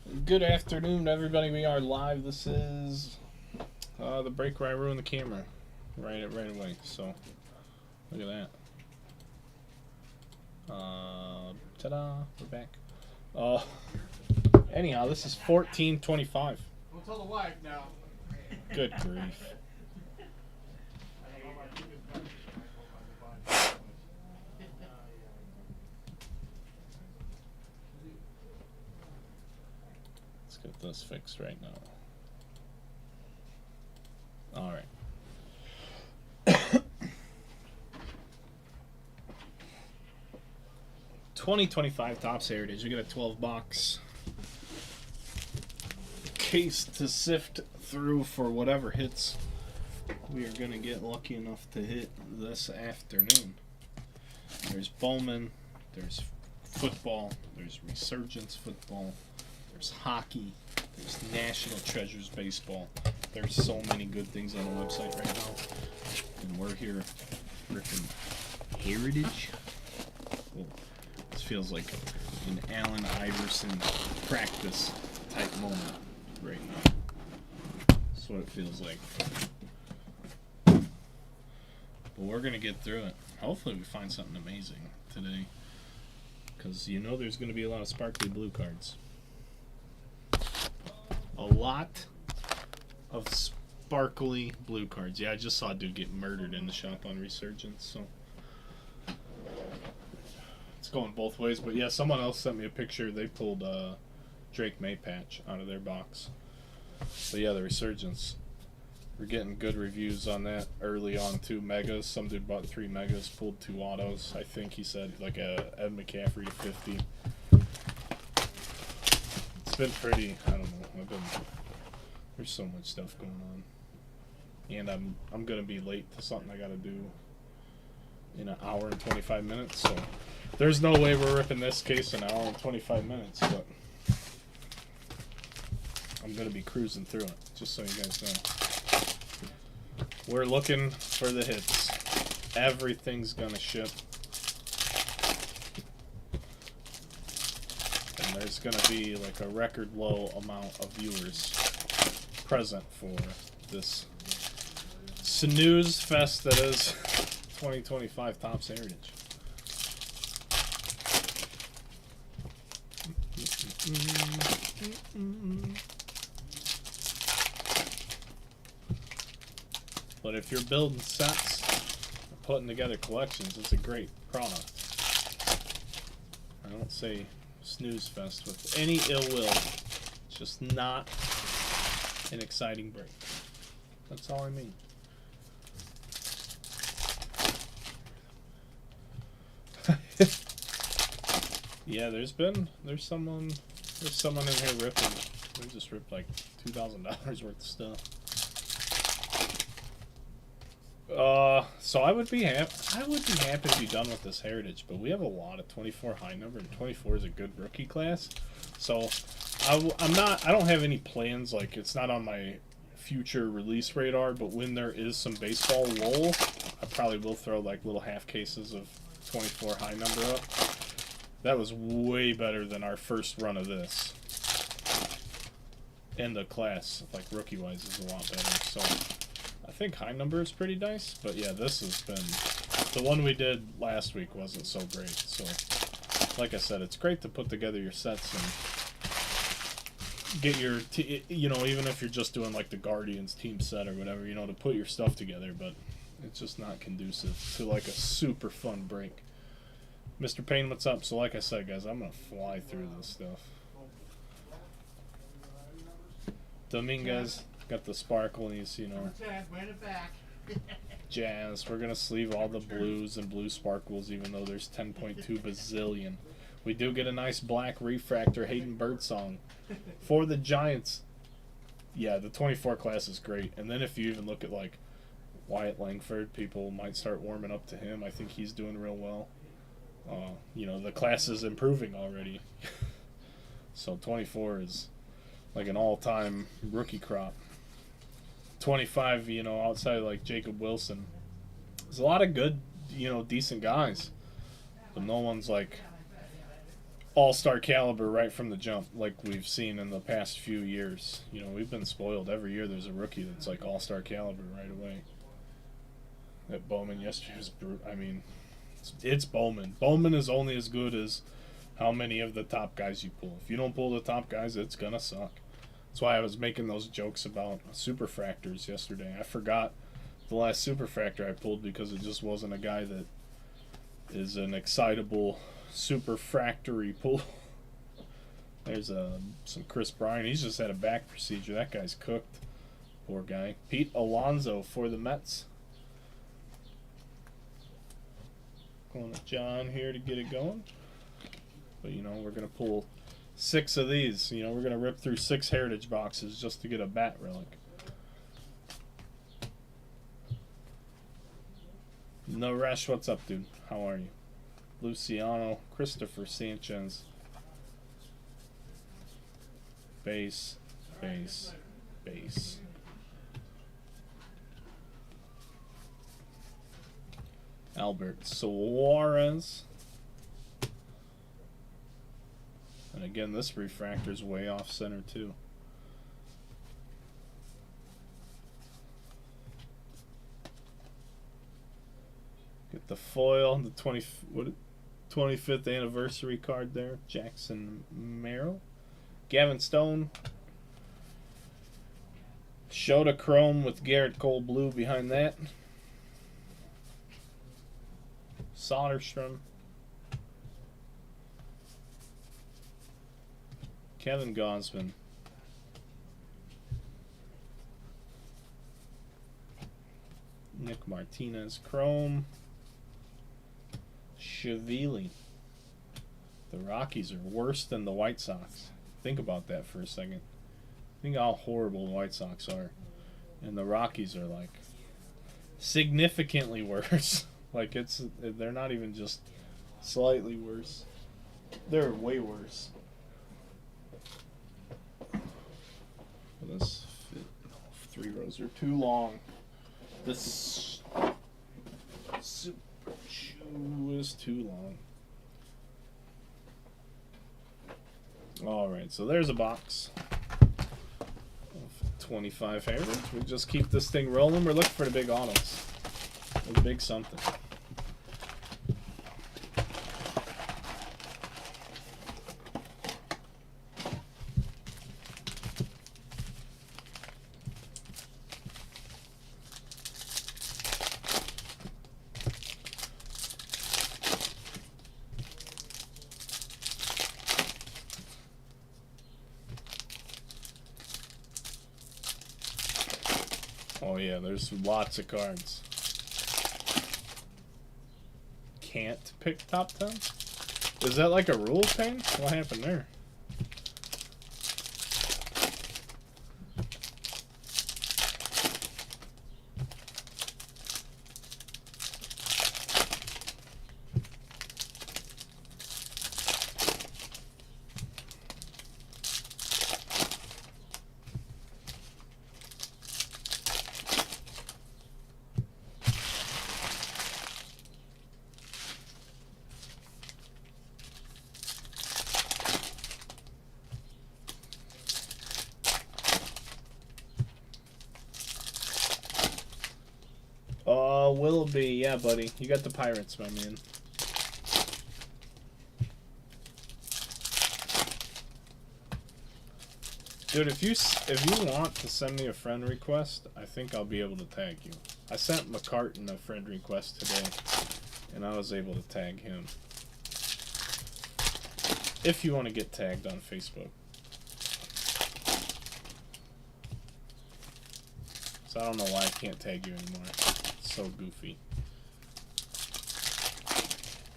Good afternoon, everybody. We are live. This is the break where I ruined the camera right away. So look at that. Ta-da! We're back. Anyhow, this is 1425. Don't tell the wife now. Good grief. Let's get this fixed right now. All right. 2025 Topps Heritage. We got a 12-box case to sift through for whatever hits we are going to get lucky enough to hit this afternoon. There's Bowman, there's football, there's Resurgence football, there's hockey, there's National Treasures baseball. There's so many good things on the website right now. And we're here ripping Heritage. Well, this feels like an Allen Iverson practice type moment right now. That's what it feels like. But we're going to get through it. Hopefully we find something amazing today. Because you know there's going to be a lot of sparkly blue cards. A lot of sparkly blue cards. Yeah, I just saw a dude get murdered in the shop on Resurgence, so it's going both ways. But yeah, someone else sent me a picture. They pulled Drake May patch out of their box. But yeah, the Resurgence. We're getting good reviews on that early on. 2 megas. Some dude bought 3 megas, pulled 2 autos. I think he said like a Ed McCaffrey to 50. It's been pretty. I don't know. There's so much stuff going on, and I'm gonna be late to something I gotta do in an hour and 25 minutes. So there's no way we're ripping this case in an hour and 25 minutes. But I'm gonna be cruising through it, just so you guys know. We're looking for the hits. Everything's gonna ship. And there's going to be like a record low amount of viewers present for this snooze fest that is 2025 Topps Heritage. But if you're building sets or putting together collections, it's a great product. I don't say snooze fest with any ill will. It's just not an exciting break. That's all I mean. Yeah, there's someone in here ripping. We just ripped like $2,000 worth of stuff. So I would be happy to be done with this Heritage, but we have a lot of 24 high number, and 24 is a good rookie class. So I don't have any plans, like it's not on my future release radar, but when there is some baseball lull, I probably will throw like little half cases of 24 high number up. That was way better than our first run of this. And the class, like rookie wise, is a lot better. So I think high number is pretty nice, but yeah, this has been, the one we did last week wasn't so great. So like I said, it's great to put together your sets and get your even if you're just doing like the Guardians team set or whatever, to put your stuff together, but it's just not conducive to like a super fun break. Mr. Payne, what's up? So like I said, guys, I'm gonna fly through this stuff. Dominguez got the sparklies, Jazz. We're going to sleeve all the blues and blue sparkles, even though there's 10.2 bazillion. We do get a nice black refractor Hayden Birdsong for the Giants. Yeah, the 24 class is great. And then if you even look at like Wyatt Langford, people might start warming up to him. I think he's doing real well. The class is improving already. So 24 is like an all-time rookie crop. 25, outside of like Jacob Wilson, there's a lot of good, decent guys, but no one's like all-star caliber right from the jump, like we've seen in the past few years. You know, we've been spoiled. Every year there's a rookie that's like all-star caliber right away. That Bowman yesterday was brutal. I mean, it's Bowman. Bowman is only as good as how many of the top guys you pull. If you don't pull the top guys, it's gonna suck. That's why I was making those jokes about superfractors yesterday. I forgot the last superfractor I pulled because it just wasn't a guy that is an excitable superfractory pull. There's some Chris Bryant. He's just had a back procedure. That guy's cooked. Poor guy. Pete Alonso for the Mets. Going to John here to get it going. But, you know, we're going to pull 6 of these. You know, we're going to rip through 6 Heritage boxes just to get a bat relic. No Rush, what's up, dude? How are you? Luciano, Christopher Sanchez. Base, base, base. Albert Suarez. And again, this refractor's way off center too. Get the foil, the 25th anniversary card there. Jackson Merrill. Gavin Stone. Shota Chrome with Garrett Cole Blue behind that. Soderstrom. Kevin Gausman. Nick Martinez Chrome. Shavili. The Rockies are worse than the White Sox. Think about that for a second. Think how horrible the White Sox are. And the Rockies are like significantly worse. Like they're not even just slightly worse. They're way worse. This fit. No, 3 rows are too long. This super shoe is too long. Alright, so there's a box of 25 Heritage. We just keep this thing rolling. We're looking for the big autos. The big something. Oh yeah, there's lots of cards. Can't pick top 10? Is that like a rule thing? What happened there? Willoughby, yeah, buddy. You got the Pirates, my man. Dude, if you want to send me a friend request, I think I'll be able to tag you. I sent McCartan a friend request today, and I was able to tag him. If you want to get tagged on Facebook. So I don't know why I can't tag you anymore. It's so goofy.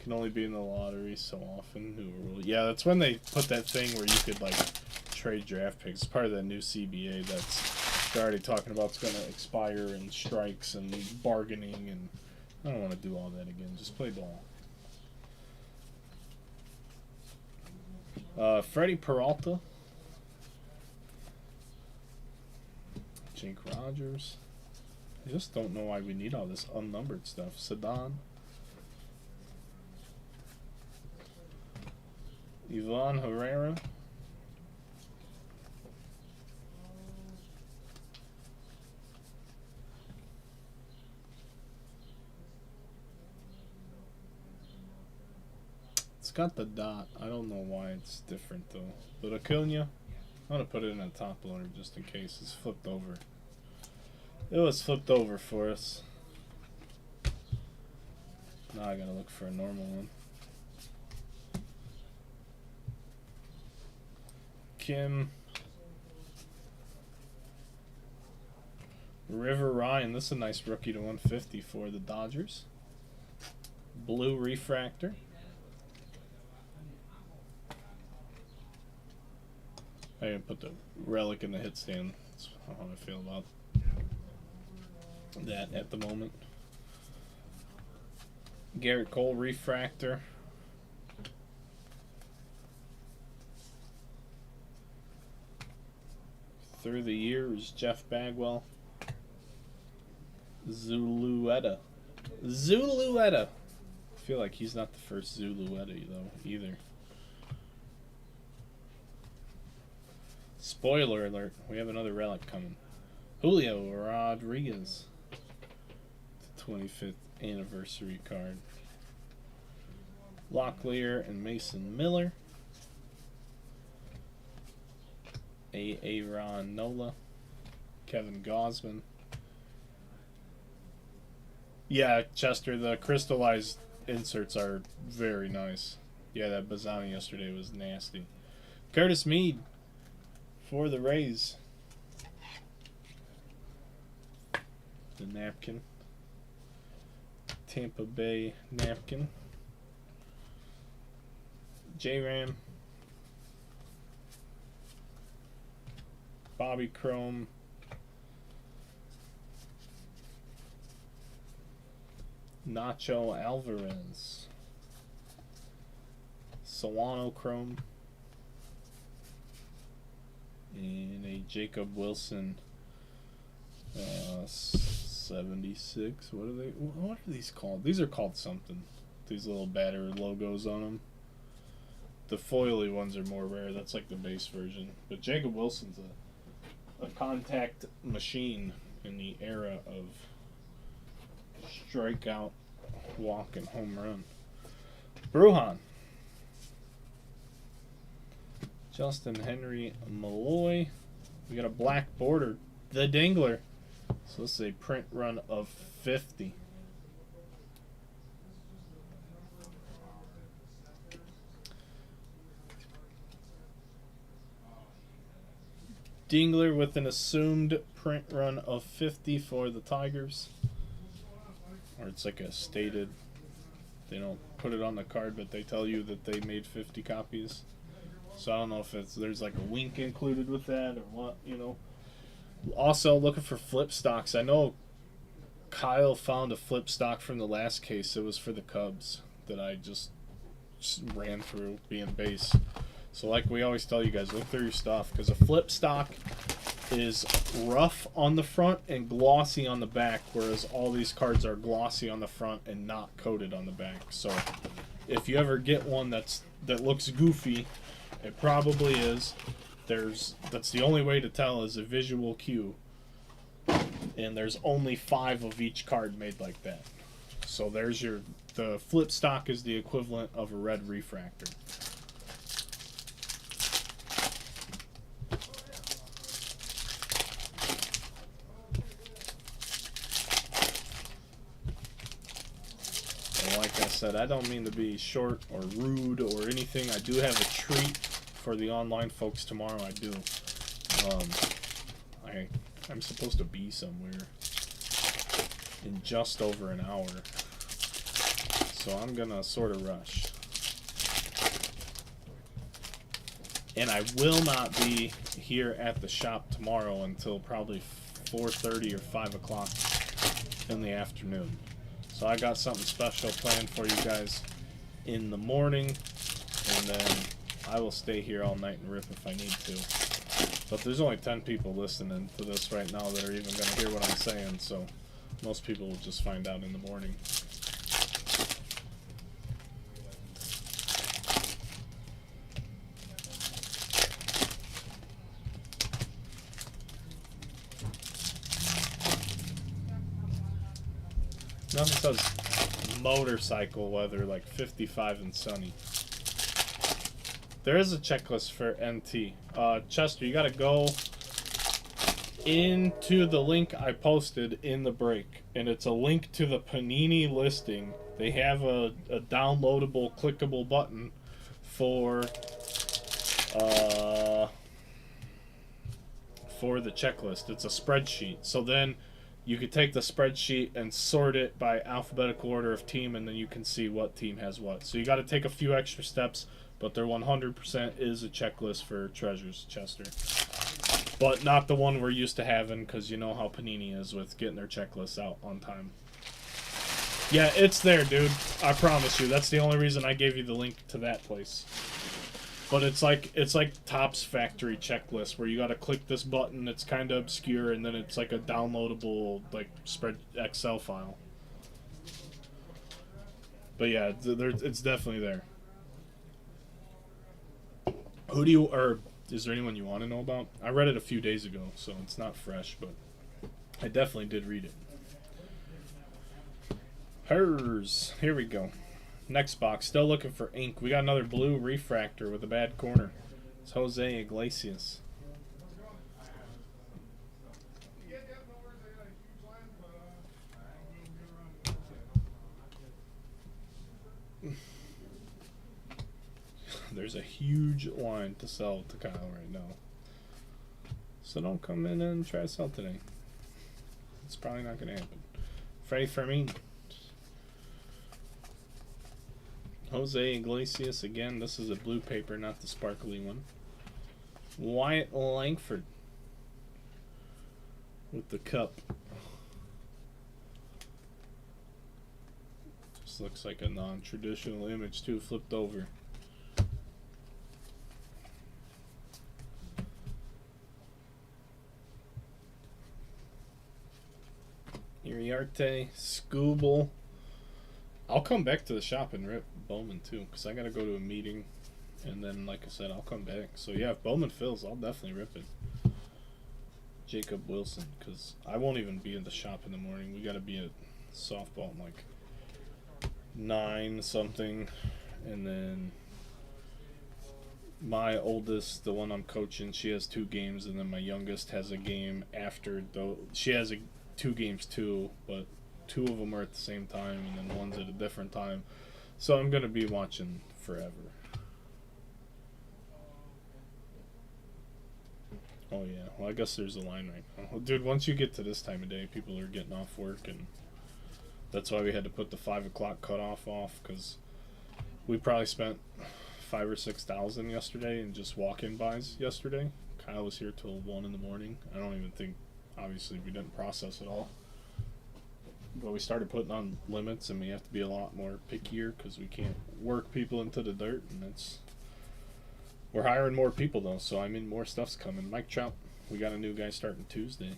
Can only be in the lottery so often. New rule. Yeah, that's when they put that thing where you could like trade draft picks. It's part of that new CBA that's they're already talking about. It's going to expire and strikes and bargaining, and I don't want to do all that again. Just play ball. Freddie Peralta. Jake Rogers. I just don't know why we need all this unnumbered stuff. Sedan. Ivan Herrera. It's got the dot. I don't know why it's different though. But Acuna, I'm gonna put it in a top loader just in case it's flipped over. It was flipped over for us. Now I gotta look for a normal one. Kim. River Ryan. This is a nice rookie to 150 for the Dodgers. Blue refractor. I didn't put the relic in the hit stand. That's how I feel about that at the moment. Garrett Cole refractor. Through the years, Jeff Bagwell. Zulueta. Zulueta. I feel like he's not the first Zulueta though either. Spoiler alert, we have another relic coming. Julio Rodriguez. The 25th anniversary card. Locklear and Mason Miller. Aaron Nola. Kevin Gausman. Yeah, Chester, the crystallized inserts are very nice. Yeah, that Bazzani yesterday was nasty. Curtis Mead for the Rays. The napkin. Tampa Bay napkin. J-Ram. Bobby Chrome. Nacho Alvarez. Solano Chrome. And a Jacob Wilson 76. What are these called? These are called something. These little batter logos on them. The foily ones are more rare. That's like the base version. But Jacob Wilson's a contact machine in the era of strikeout, walk, and home run. Brujan. Justin Henry Malloy. We got a black border. The Dingler. So this is a print run of 50. Dingler with an assumed print run of 50 for the Tigers. Or it's like a stated, they don't put it on the card, but they tell you that they made 50 copies. So I don't know if there's like a wink included with that or what, you know. Also looking for flip stocks. I know Kyle found a flip stock from the last case. It was for the Cubs that I just ran through being base. So like we always tell you guys, look through your stuff, because a flip stock is rough on the front and glossy on the back, whereas all these cards are glossy on the front and not coated on the back. So if you ever get one that looks goofy, it probably is. That's the only way to tell is a visual cue. And there's only 5 of each card made like that. So there's the flip stock is the equivalent of a red refractor. Like I said, I don't mean to be short or rude or anything. I do have a treat for the online folks tomorrow. I do. I'm supposed to be somewhere in just over an hour, so I'm gonna sort of rush. And I will not be here at the shop tomorrow until probably 4:30 or 5 o'clock in the afternoon. So I got something special planned for you guys in the morning, and then I will stay here all night and rip if I need to. But there's only 10 people listening to this right now that are even going to hear what I'm saying, so most people will just find out in the morning. Nothing says motorcycle weather like 55 and sunny. There is a checklist for NT. Chester, you gotta go into the link I posted in the break, and it's a link to the Panini listing. They have a downloadable, clickable button for the checklist. It's a spreadsheet. So then you could take the spreadsheet and sort it by alphabetical order of team, and then you can see what team has what. So you got to take a few extra steps, but there 100% is a checklist for Treasures, Chester. But not the one we're used to having, because you know how Panini is with getting their checklists out on time. Yeah, it's there, dude. I promise you. That's the only reason I gave you the link to that place. But it's like Topps Factory checklist, where you got to click this button. It's kind of obscure, and then it's like a downloadable like spread Excel file. But yeah, it's definitely there. Who do you, or is there anyone you want to know about? I read it a few days ago, so it's not fresh, but I definitely did read it. Hers. Here we go. Next box. Still looking for ink. We got another blue refractor with a bad corner. It's Jose Iglesias. There's a huge line to sell to Kyle right now. So don't come in and try to sell today. It's probably not going to happen. Freddie Fermin. Jose Iglesias again. This is a blue paper, not the sparkly one. Wyatt Langford with the cup. Just looks like a non-traditional image too, flipped over. Iriarte, Scooble. I'll come back to the shop and rip Bowman too, because I gotta go to a meeting, and then like I said, I'll come back. So yeah, if Bowman fills, I'll definitely rip it. Jacob Wilson, because I won't even be in the shop in the morning. We gotta be at softball at like 9 something, and then my oldest, the one I'm coaching, she has 2 games, and then my youngest has a game after. Though she has 2 games too, but 2 of them are at the same time, and then one's at a different time. So I'm going to be watching forever. Oh, yeah. Well, I guess there's a line right now. Dude, once you get to this time of day, people are getting off work, and that's why we had to put the 5 o'clock cutoff off, because we probably spent $5,000 or $6,000 yesterday in just walk-in buys yesterday. Kyle was here till 1 in the morning. I don't even think, obviously, we didn't process it all. But we started putting on limits, and we have to be a lot more pickier because we can't work people into the dirt, and we're hiring more people though, so I mean more stuff's coming. Mike Trout, we got a new guy starting Tuesday.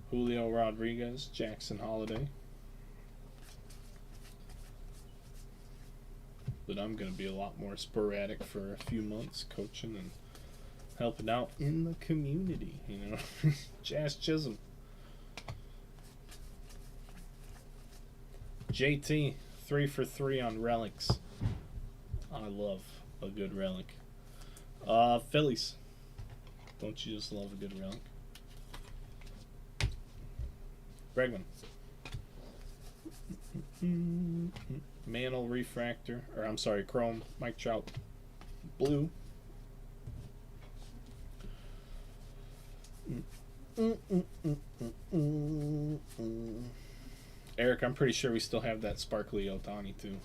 Julio Rodriguez, Jackson Holiday. But I'm gonna be a lot more sporadic for a few months, coaching and helping out in the community, you know. Jazz Chisholm. JT, 3 for 3 on relics. I love a good relic. Phillies. Don't you just love a good relic? Bregman. Mantle refractor, or I'm sorry, chrome. Mike Trout. Blue. Eric, I'm pretty sure we still have that sparkly Otani too.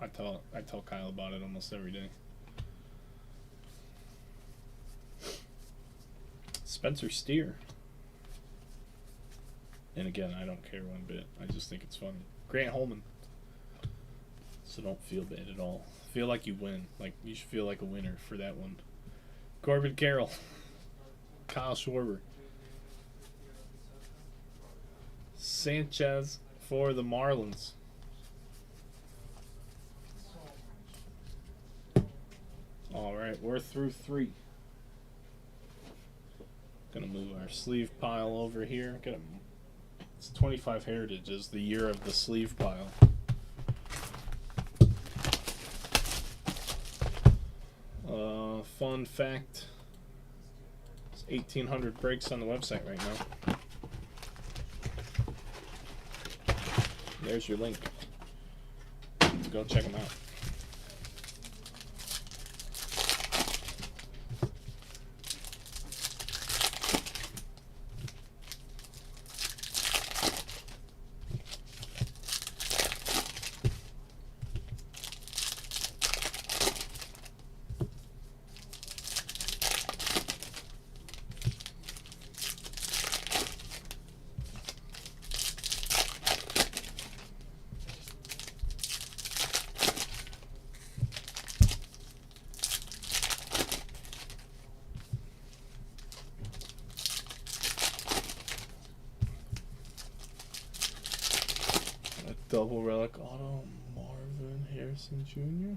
I tell Kyle about it almost every day. Spencer Steer. And again, I don't care one bit. I just think it's funny. Grant Holman. So don't feel bad at all. Feel like you win. Like you should feel like a winner for that one. Corbin Carroll. Kyle Schwarber. Sanchez for the Marlins. Alright, we're through 3. Gonna move our sleeve pile over here. Get It's 25 Heritage is the year of the sleeve pile. Fun fact, it's 1,800 breaks on the website right now. There's your link. Go check them out. Double relic auto, Marvin Harrison Jr.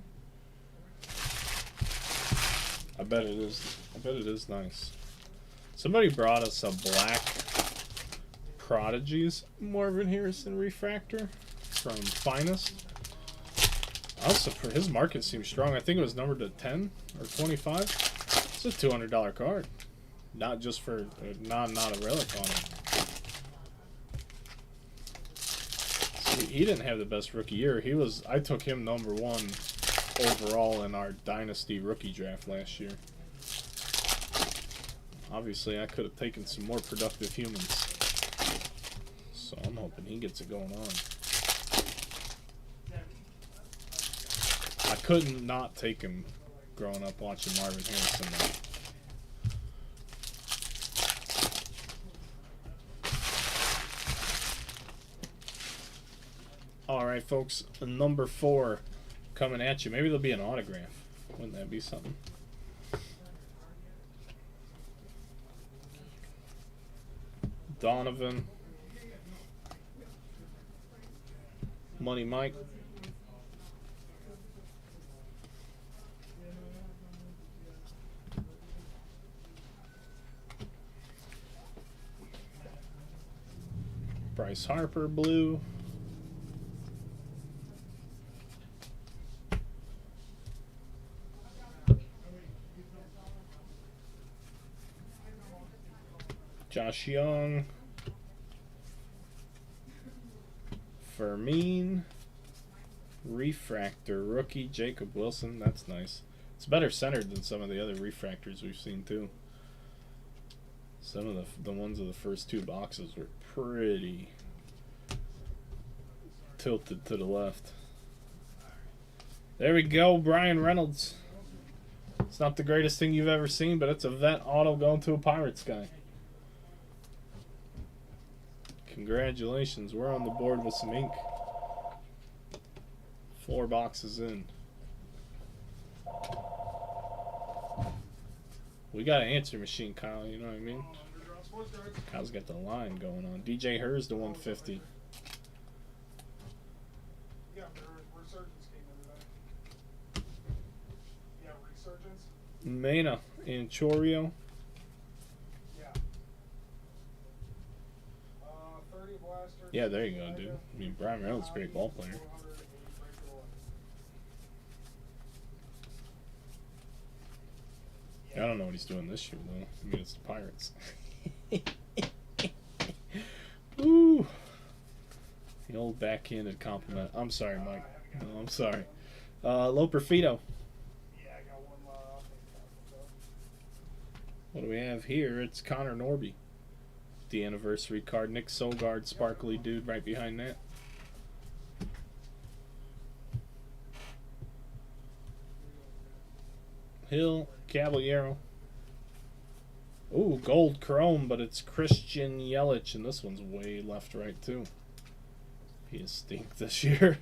I bet it is. I bet it is nice. Somebody brought us a black Prodigies Marvin Harrison refractor from Finest. Also, for his market seems strong. I think it was numbered to 10 or 25. It's a $200 card. Not just for not a relic on it. He didn't have the best rookie year. I took him #1 overall in our Dynasty rookie draft last year. Obviously, I could have taken some more productive humans. So I'm hoping he gets it going on. I couldn't not take him growing up watching Marvin Harrison though. Alright folks, #4 coming at you. Maybe there'll be an autograph. Wouldn't that be something? Donovan. Money Mike. Bryce Harper blue. Josh Young, Fermin, refractor rookie Jacob Wilson. That's nice. It's better centered than some of the other refractors we've seen too. Some of the ones of the first two boxes were pretty tilted to the left. There we go, Brian Reynolds. It's not the greatest thing you've ever seen, but it's a vet auto going to a Pirates guy. Congratulations, we're on the board with some ink. 4 boxes in. We got an answer machine, Kyle, you know what I mean? Kyle's got the line going on. DJ Hers to 150. Mena and Chorio. Yeah, there you go, dude. I mean, Brian Reynolds is a great ball player. I don't know what he's doing this year, though. I mean, it's the Pirates. Ooh. The old backhanded compliment. I'm sorry, Mike. No, I'm sorry. Loperfido. What do we have here? It's Connor Norby. The anniversary card. Nick Solgaard, sparkly dude right behind that. Hill, Caballero. Ooh, gold chrome, but it's Christian Yelich, and this one's way left-right too. He has stink this year.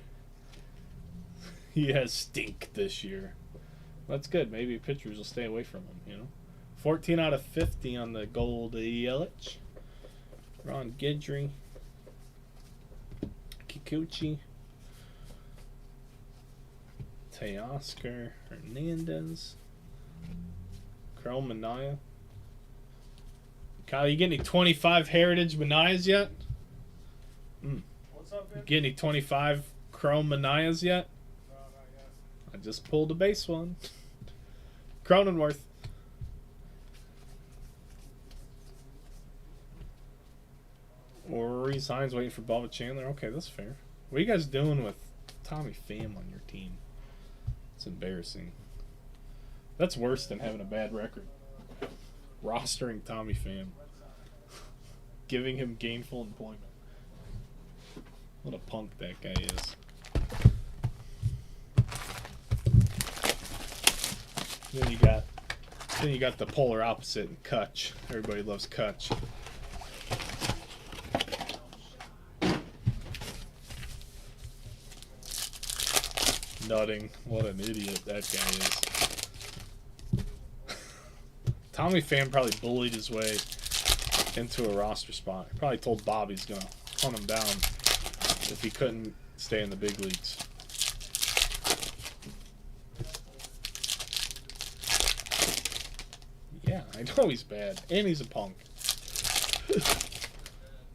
He has stink this year. That's good. Maybe pitchers will stay away from him, you know. 14 out of 50 on the gold Yelich. Ron Guidry. Kikuchi. Teoscar Hernandez. Chrome Mania. Kyle, you getting any 25 Heritage Manias yet? What's up, man? Get any 25 Chrome Manias yet? No, not yet. I just pulled a base one. Cronenworth. Or resigns waiting for Bubba Chandler. Okay, that's fair. What are you guys doing with Tommy Pham on your team? It's embarrassing. That's worse than having a bad record. Rostering Tommy Pham. Giving him gainful employment. What a punk that guy is. Then you got the polar opposite in Kutch. Everybody loves Kutch. Nutting. What an idiot that guy is. Tommy Pham probably bullied his way into a roster spot. He probably told Bob he's going to hunt him down if he couldn't stay in the big leagues. Yeah, I know he's bad. And he's a punk.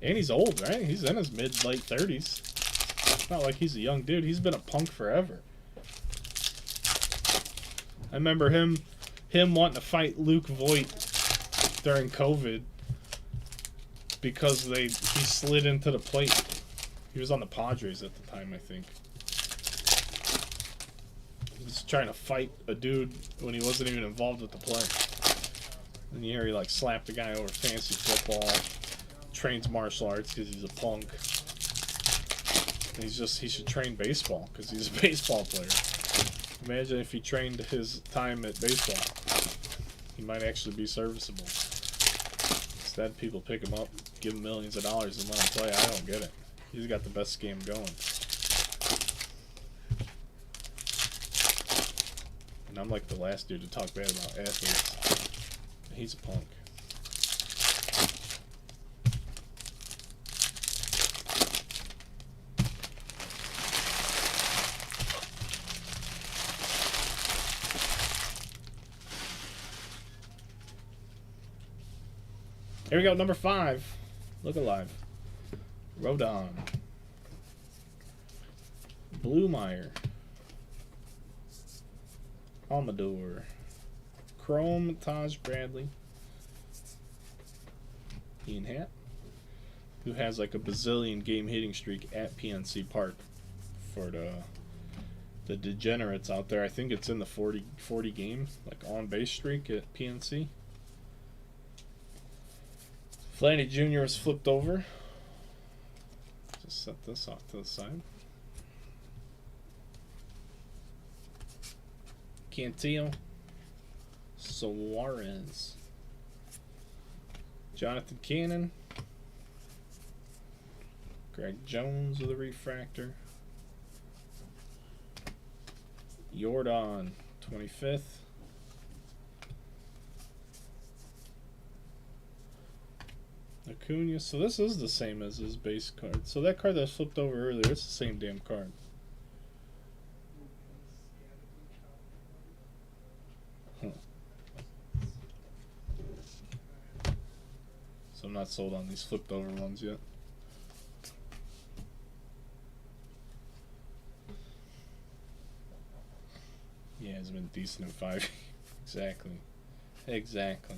And he's old, right? He's in his mid-late 30s. It's not like he's a young dude. He's been a punk forever. I remember him wanting to fight Luke Voigt during COVID because he slid into the plate. He was on the Padres at the time, I think. He was trying to fight a dude when he wasn't even involved with the play. And you hear he like slapped the guy over fantasy football, trains martial arts because he's a punk. And he should train baseball because he's a baseball player. Imagine if he trained his time at baseball. He might actually be serviceable. Instead, people pick him up, give him millions of dollars and let him play. I don't get it. He's got the best game going. And I'm like the last dude to talk bad about athletes. He's a punk. Here we go, number 5. Look alive. Rodon. Bluemeyer. Amador. Chrome Taj Bradley. Ian Happ, who has like a bazillion game hitting streak at PNC Park for the degenerates out there. I think it's in the 40 game like on base streak at PNC. Flanny Jr. is flipped over. Just set this off to the side. Cantillo. Suarez. Jonathan Cannon. Greg Jones with a refractor. Jordan, 25th. Acuna. So this is the same as his base card. So that card that was flipped over earlier, it's the same damn card. Huh. So I'm not sold on these flipped over ones yet. Yeah, it's been decent in 5. Exactly.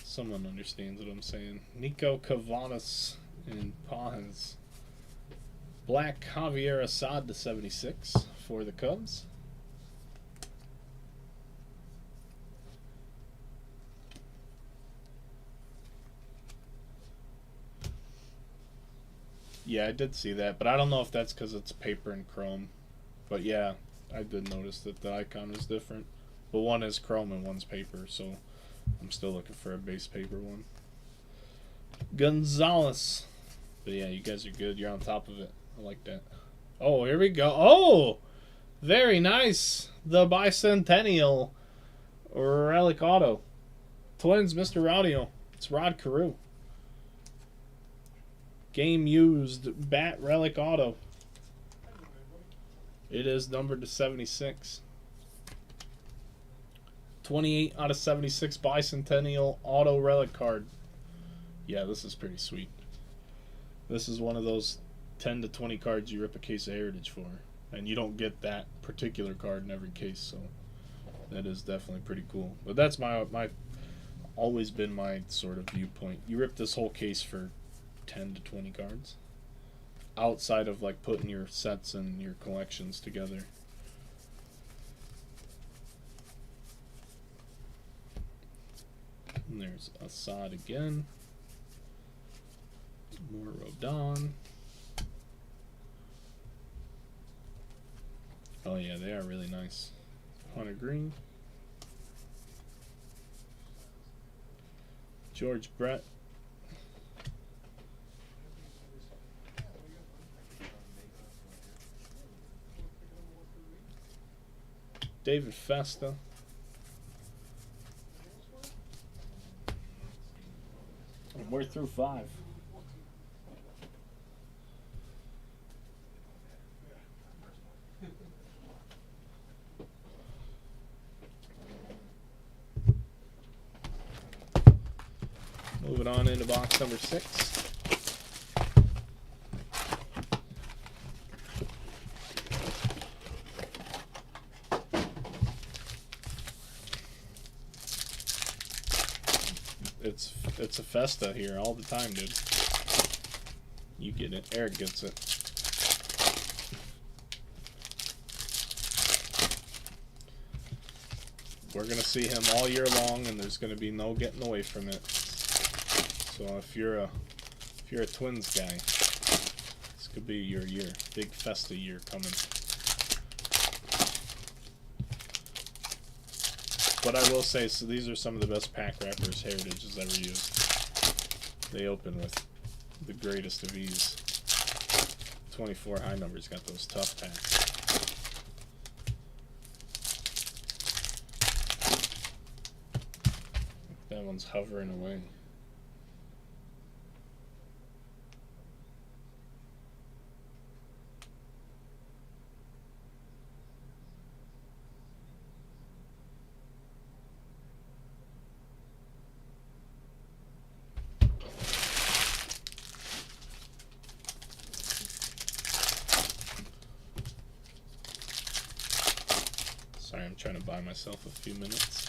Someone understands what I'm saying. Nico Cavadas and Paz. Black Javier Assad to 76 for the Cubs. Yeah, I did see that, but I don't know if that's because it's paper and chrome. But yeah, I did notice that the icon was different. But one is chrome and one's paper, so I'm still looking for a base paper one. Gonzalez. But yeah, you guys are good. You're on top of it. I like that. Oh, here we go. Oh! Very nice. The Bicentennial Relic Auto. Twins, Mr. Raudio. It's Rod Carew. Game used Bat Relic Auto. It is numbered to 76. 28 out of 76 Bicentennial Auto Relic card. Yeah, this is pretty sweet. This is one of those 10 to 20 cards you rip a case of Heritage for. And you don't get that particular card in every case, so that is definitely pretty cool. But that's my always been my sort of viewpoint. You rip this whole case for 10 to 20 cards. Outside of like putting your sets and your collections together. And there's Assad again. More Rodon. Oh yeah, they are really nice. Hunter Green. George Brett. David Festa. And we're through 5. Moving on into box number 6. It's a festa here all the time, dude. You get it. Eric gets it. We're gonna see him all year long, and there's gonna be no getting away from it. So if you're a Twins guy, this could be your year. Big festa year coming. But I will say, so these are some of the best pack wrappers Heritage has ever used. They open with the greatest of ease. 24 high numbers got those tough packs. That one's hovering away. Sorry, I'm trying to buy myself a few minutes.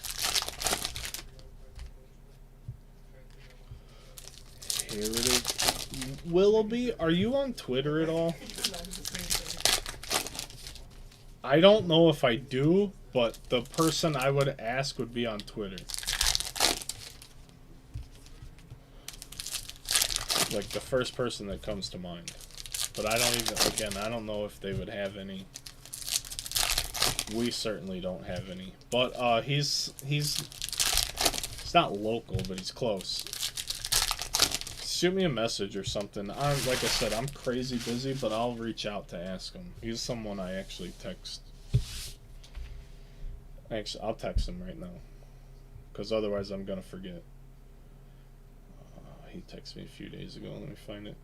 Heritage. Willoughby, are you on Twitter at all? I don't know if I do, but the person I would ask would be on Twitter. Like the first person that comes to mind. But I don't even, again, I don't know if they would have any. We certainly don't have any. But he's not local, but he's close. Shoot me a message or something. Like I said, I'm crazy busy, but I'll reach out to ask him. He's someone I actually text. Actually, I'll text him right now, because otherwise I'm gonna forget. He texted me a few days ago. Let me find it.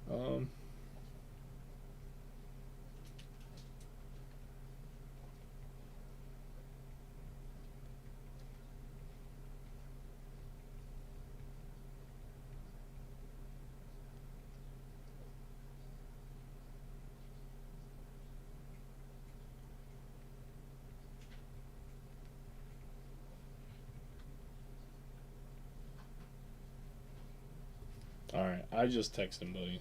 Alright, I just texted him, buddy.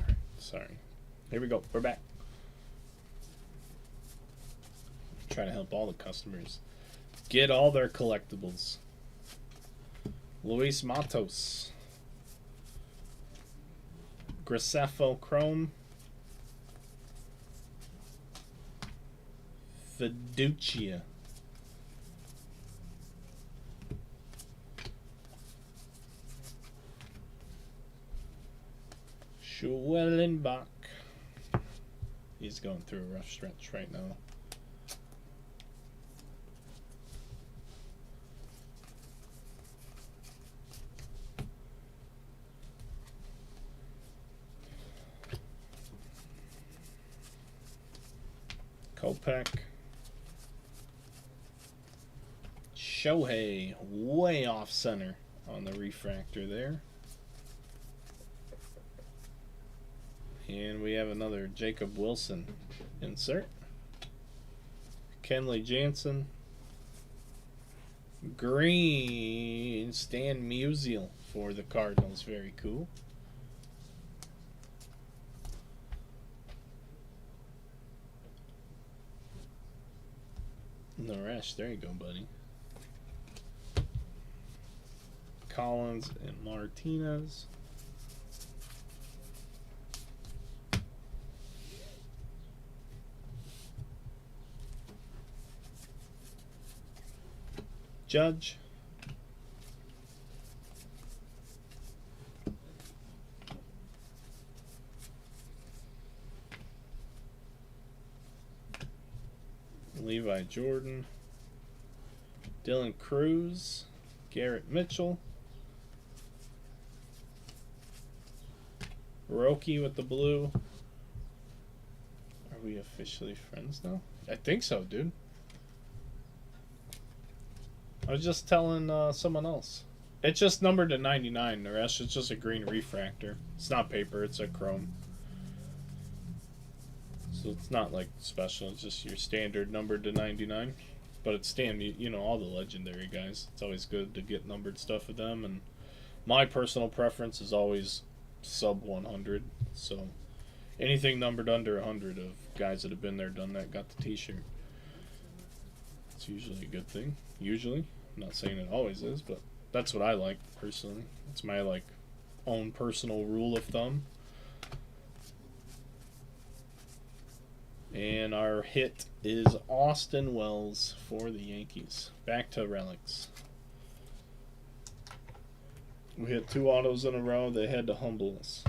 Alright, sorry. Here we go. We're back. Trying to help all the customers get all their collectibles. Luis Matos. Gracefo Chrome. Fiducia. Schwellenbach. He's going through a rough stretch right now. Kopech. Shohei, way off center on the refractor there. And we have another Jacob Wilson insert. Kenley Jansen. Green, Stan Musial for the Cardinals. Very cool. Naresh, there you go, buddy. Collins and Martinez. Judge. Levi Jordan. Dylan Cruz. Garrett Mitchell. Roki with the blue. Are we officially friends now? I think so, dude. I was just telling someone else. It's just numbered to 99. The rest is just a green refractor. It's not paper, it's a chrome. So it's not like special, it's just your standard numbered to 99. But it's you know, all the legendary guys. It's always good to get numbered stuff with them. And my personal preference is always sub 100. So anything numbered under 100 of guys that have been there, done that, got the t-shirt. It's usually a good thing. Usually. I'm not saying it always is, but that's what I like personally. It's my like own personal rule of thumb. And our hit is Austin Wells for the Yankees. Back to relics. We hit 2 autos in a row. They had to humble us.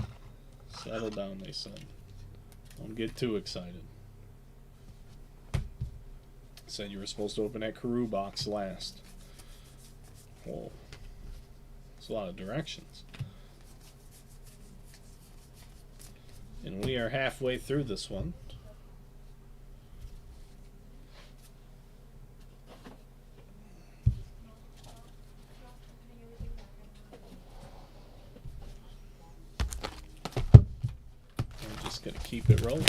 Settle down, they said. Don't get too excited. Said you were supposed to open that Karoo box last. Whoa. It's a lot of directions. And we are halfway through this one. I'm just going to keep it rolling.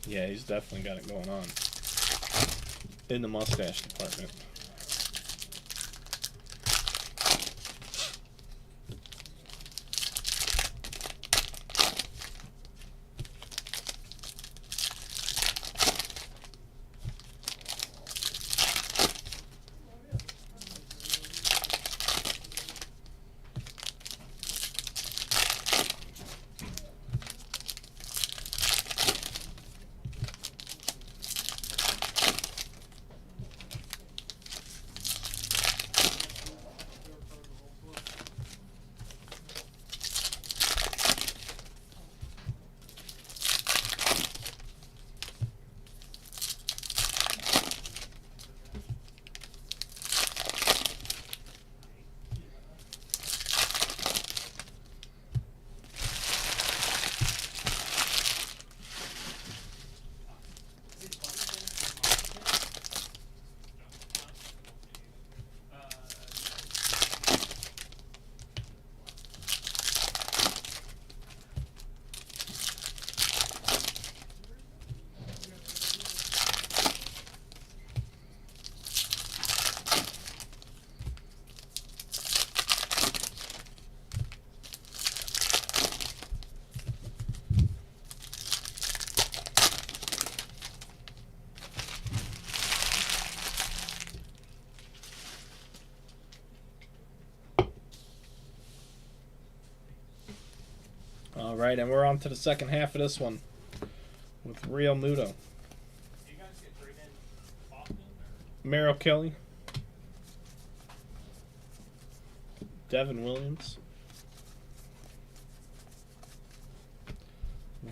Yeah, he's definitely got it going on in the mustache department. All right, and we're on to the second half of this one with Real Muto. Do you guys get traded often? Merrill Kelly. Devin Williams.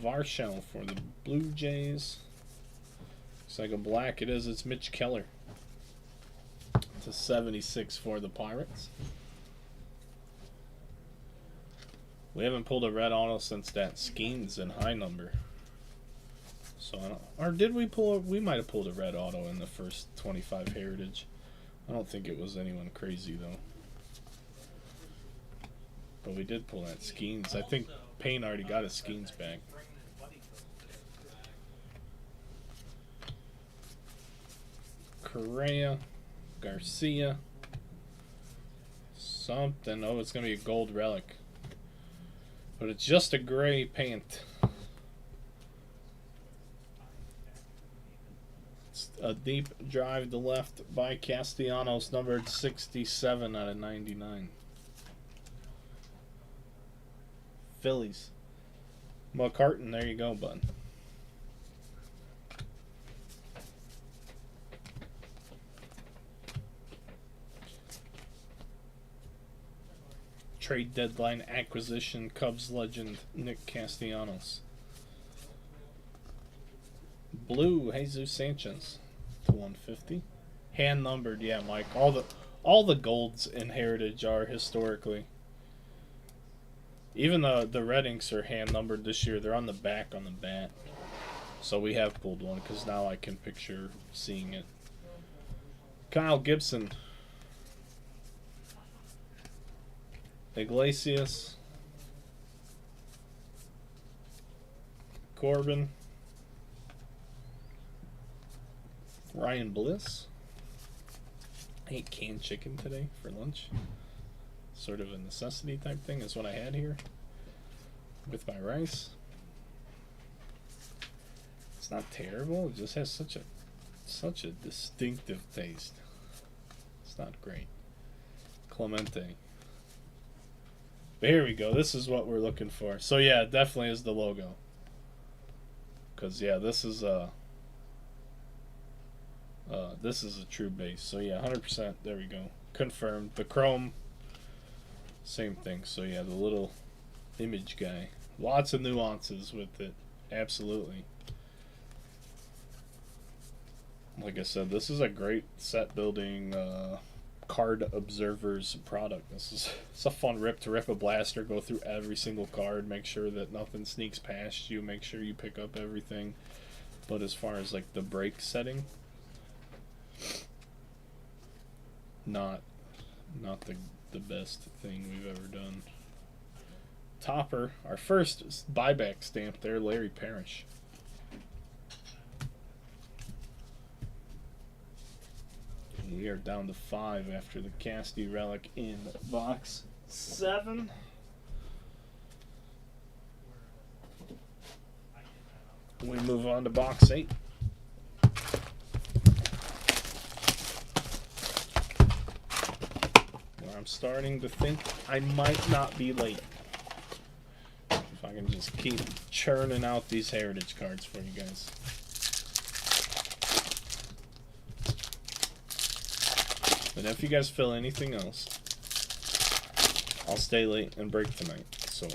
Varshell for the Blue Jays. Looks like a black. It is. It's Mitch Keller. It's a 76 for the Pirates. We haven't pulled a red auto since that Skeens and high number. So I don't, or did we pull? We might have pulled a red auto in the first 25 Heritage. I don't think it was anyone crazy though. But we did pull that Skeens. I think Payne already got his Skeens back. Correa, Garcia, something. Oh, it's gonna be a gold relic, but it's just a gray paint. It's a deep drive to left by Castellanos, numbered 67 out of 99. Phillies. McCartan, there you go, bud. Trade deadline acquisition, Cubs legend Nick Castellanos. Blue, Jesus Sanchez to 150. Hand numbered, yeah, Mike. All the golds in Heritage are historically. Even the red inks are hand numbered this year. They're on the back on the bat. So we have pulled one because now I can picture seeing it. Kyle Gibson. Iglesias. Corbin. Ryan Bliss. I ate canned chicken today for lunch. Sort of a necessity type thing is what I had here with my rice. It's not terrible. It just has such a distinctive taste. It's not great. Clemente. But here we go. This is what we're looking for. So yeah, it definitely is the logo. Cause yeah, this is a true base. So yeah, 100%. There we go. Confirmed. The chrome, same thing. So yeah, the little image guy. Lots of nuances with it. Absolutely. Like I said, this is a great set building card observers product. It's a fun rip to rip a blaster, go through every single card, make sure that nothing sneaks past you, make sure you pick up everything. But as far as like the break setting, not the best thing we've ever done. Topper, our first buyback stamp there, Larry Parrish. We are down to 5 after the Casty relic in box 7. We move on to box 8. Where I'm starting to think I might not be late. If I can just keep churning out these Heritage cards for you guys. But if you guys feel anything else, I'll stay late and break tonight. So,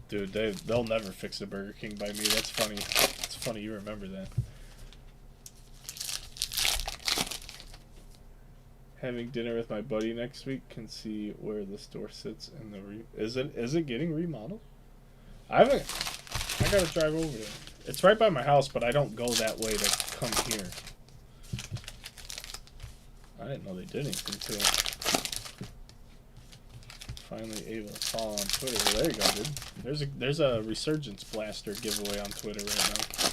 dude, they'll never fix the Burger King by me. That's funny. It's funny you remember that. Having dinner with my buddy next week, can see where the store sits in the is it getting remodeled? I gotta drive over there. It's right by my house, but I don't go that way to come here. I didn't know they did anything to it. Finally able to follow on Twitter. Well, there you go, dude. There's a Resurgence Blaster giveaway on Twitter right now.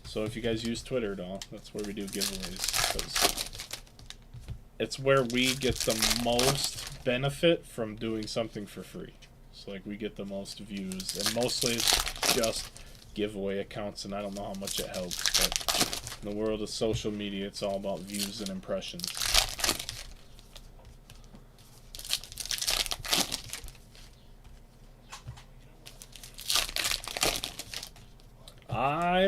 So if you guys use Twitter at all, that's where we do giveaways. 'Cause it's where we get the most benefit from doing something for free. So like we get the most views, and mostly it's just giveaway accounts, and I don't know how much it helps, but in the world of social media, it's all about views and impressions. I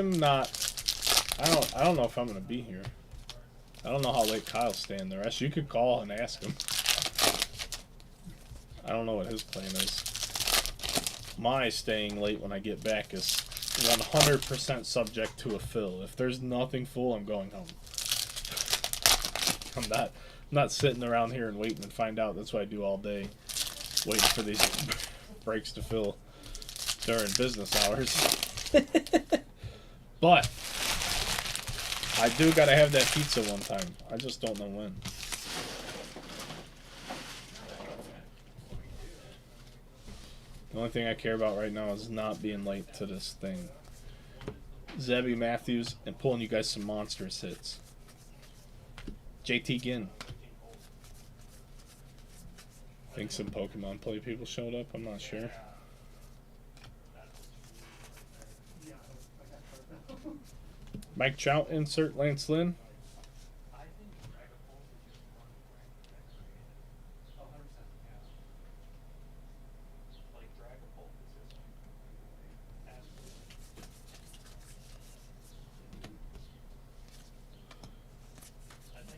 don't know if I'm gonna be here. I don't know how late Kyle's staying the rest. You could call and ask him. I don't know what his plan is. My staying late when I get back is 100% subject to a fill. If there's nothing full, I'm going home. I'm not sitting around here and waiting and find out. That's what I do all day, waiting for these breaks to fill during business hours. But I do gotta have that pizza one time. I just don't know when. The only thing I care about right now is not being late to this thing. Zebby Matthews and pulling you guys some monstrous hits. JT Ginn. I think some Pokemon play people showed up. I'm not sure. Mike Trout insert Lance Lynn.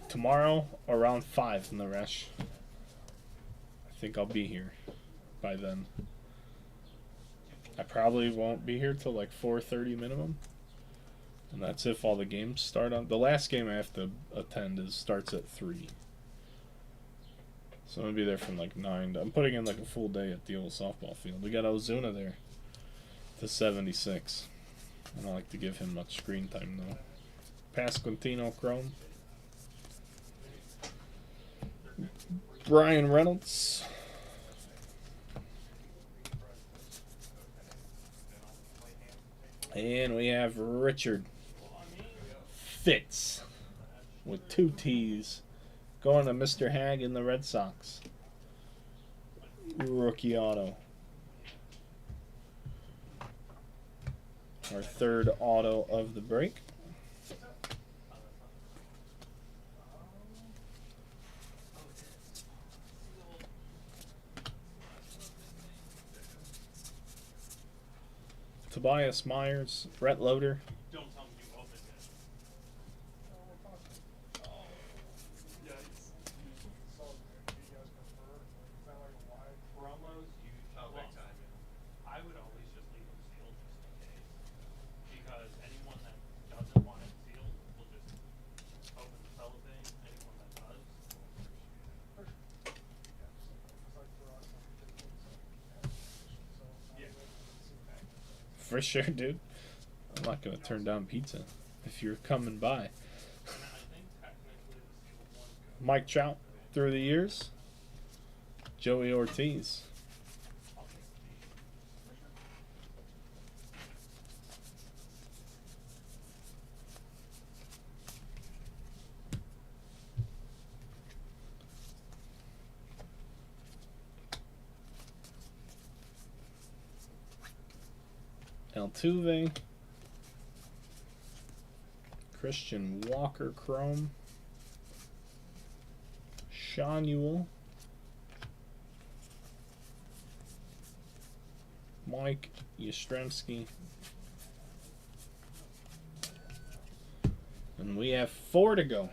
Tomorrow around 5 in the rush. I think I'll be here by then. I probably won't be here till like 4:30 minimum. And that's if all the games start on. The last game I have to attend starts at 3. So I'm gonna be there from like 9 I'm putting in like a full day at the old softball field. We got Ozuna there to 76. I don't like to give him much screen time though. Pasquantino Chrome. Brian Reynolds. And we have Richard Fitz with 2 T's going to Mr. Hag in the Red Sox. Rookie auto. Our 3rd auto of the break. Tobias Myers, Brett Loader. Don't tell me you opened it. Promos, big time. I would always just leave them sealed just in case. Because anyone that doesn't want it sealed will just open the cellophane. Anyone that does. Yeah. For sure, dude. I'm not going to turn down pizza if you're coming by. Mike Trout through the years. Joey Ortiz. Altuve. Christian Walker Chrome. Sean Ewell. Mike Yastrzemski. And we have 4 to go.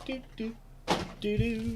Do, do, do, do.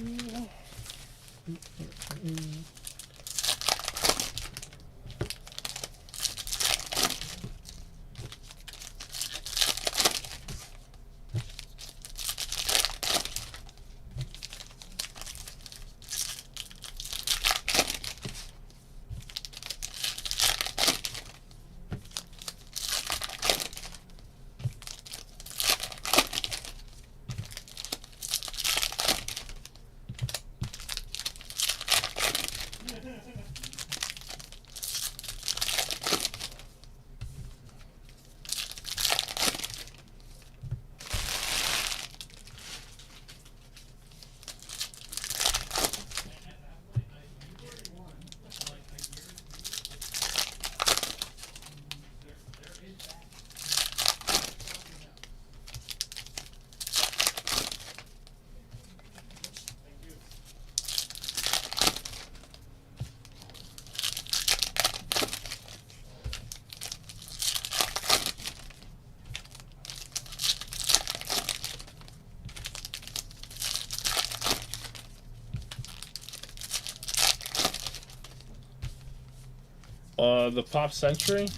The Pop Century.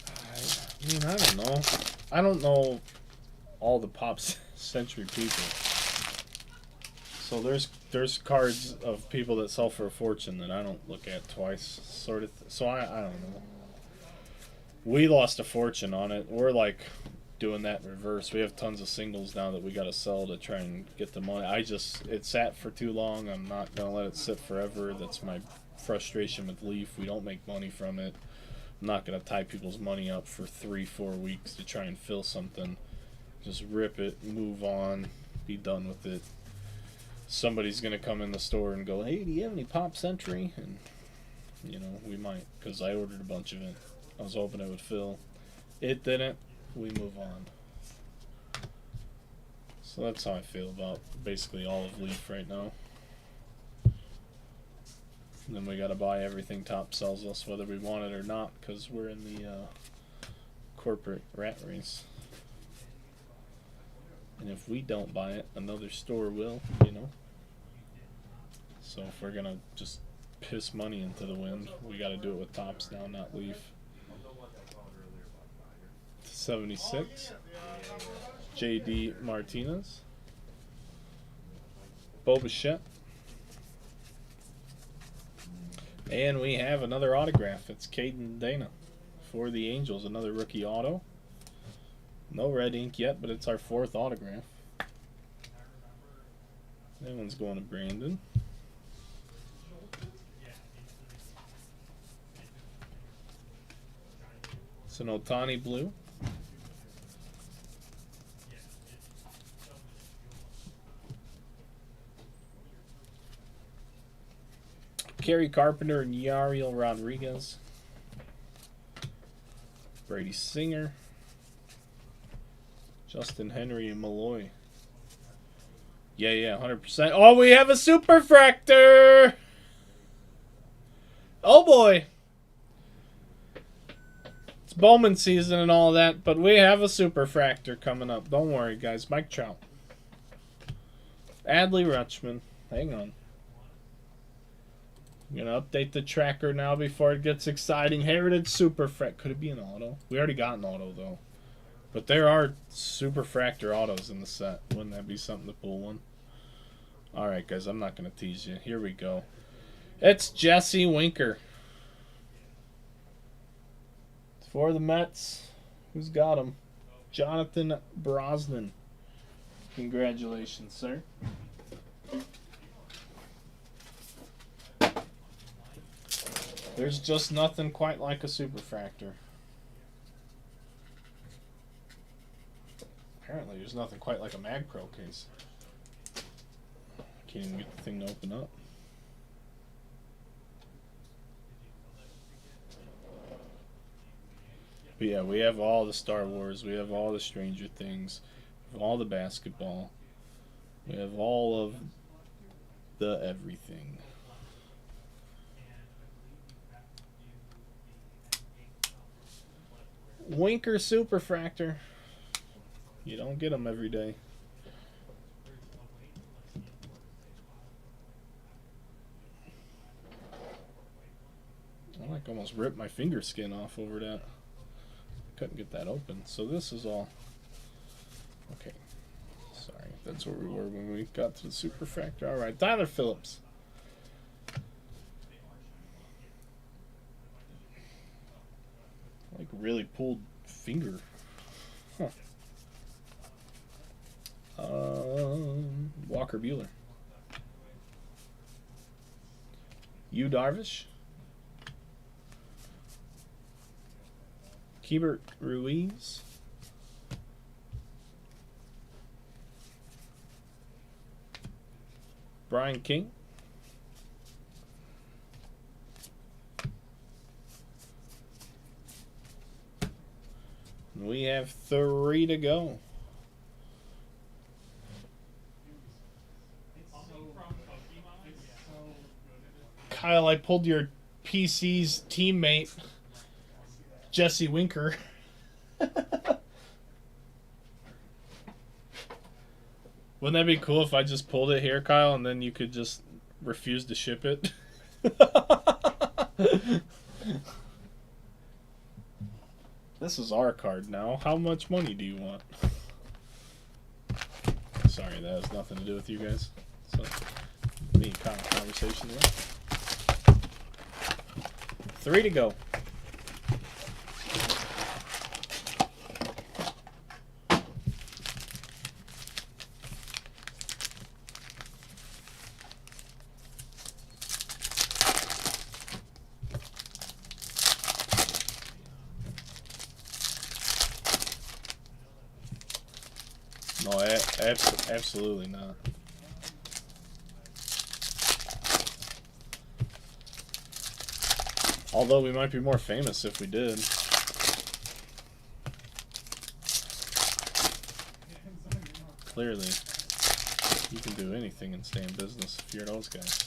I mean, I don't know. I don't know all the Pop Century people. So there's cards of people that sell for a fortune that I don't look at twice, sort of. So I don't know. We lost a fortune on it. We're like doing that in reverse. We have tons of singles now that we got to sell to try and get the money. It sat for too long. I'm not gonna let it sit forever. That's my frustration with Leaf. We don't make money from it. I'm not gonna tie people's money up for 3-4 weeks to try and fill something. Just rip it, move on, be done with it. Somebody's gonna come in the store and go, "Hey, do you have any Pop Century?" And we might, because I ordered a bunch of it. I was hoping it would fill. It didn't. We move on. So that's how I feel about basically all of Leaf right now. And then we gotta buy everything Top sells us, whether we want it or not, because we're in the corporate rat race. And if we don't buy it, another store will, So if we're gonna just piss money into the wind, we gotta do it with Tops now, not Leaf. 76. J.D. Martinez. Bo Bichette. And we have another autograph. It's Caden Dana for the Angels. Another rookie auto. No red ink yet, but it's our 4th autograph. That one's going to Brandon. It's an Ohtani blue. Kerry Carpenter and Yariel Rodriguez. Brady Singer. Justin Henry and Malloy. Yeah, 100%. Oh, we have a Superfractor! Oh boy! It's Bowman season and all that, but we have a Superfractor coming up. Don't worry, guys. Mike Trout. Adley Rutschman. Hang on. I'm going to update the tracker now before it gets exciting. Heritage Superfractor. Could it be an auto? We already got an auto, though. But there are Superfractor autos in the set. Wouldn't that be something to pull one? Alright, guys. I'm not going to tease you. Here we go. It's Jesse Winker. It's for the Mets. Who's got him? Jonathan Brosnan. Congratulations, sir. There's just nothing quite like a Superfractor. Apparently, there's nothing quite like a Mag Pro case. Can't even get the thing to open up. But yeah, we have all the Star Wars. We have all the Stranger Things. We have all the basketball. We have all of the everything. Winker Superfractor. You don't get them every day. I like almost ripped my finger skin off over that. Couldn't get that open. So this is all. Okay. Sorry. That's where we were when we got to the Superfractor. Alright. Tyler Phillips. Like really pulled finger. Huh. Walker Buehler. Yu Darvish. Keibert Ruiz. Brian King. We have 3 to go. Kyle, I pulled your PC's teammate, Jesse Winker. Wouldn't that be cool if I just pulled it here, Kyle, and then you could just refuse to ship it? This is our card now. How much money do you want? Sorry, that has nothing to do with you guys. So, me kind of conversation there. 3 to go. No, absolutely not. Although we might be more famous if we did. Clearly, you can do anything and stay in business if you're those guys.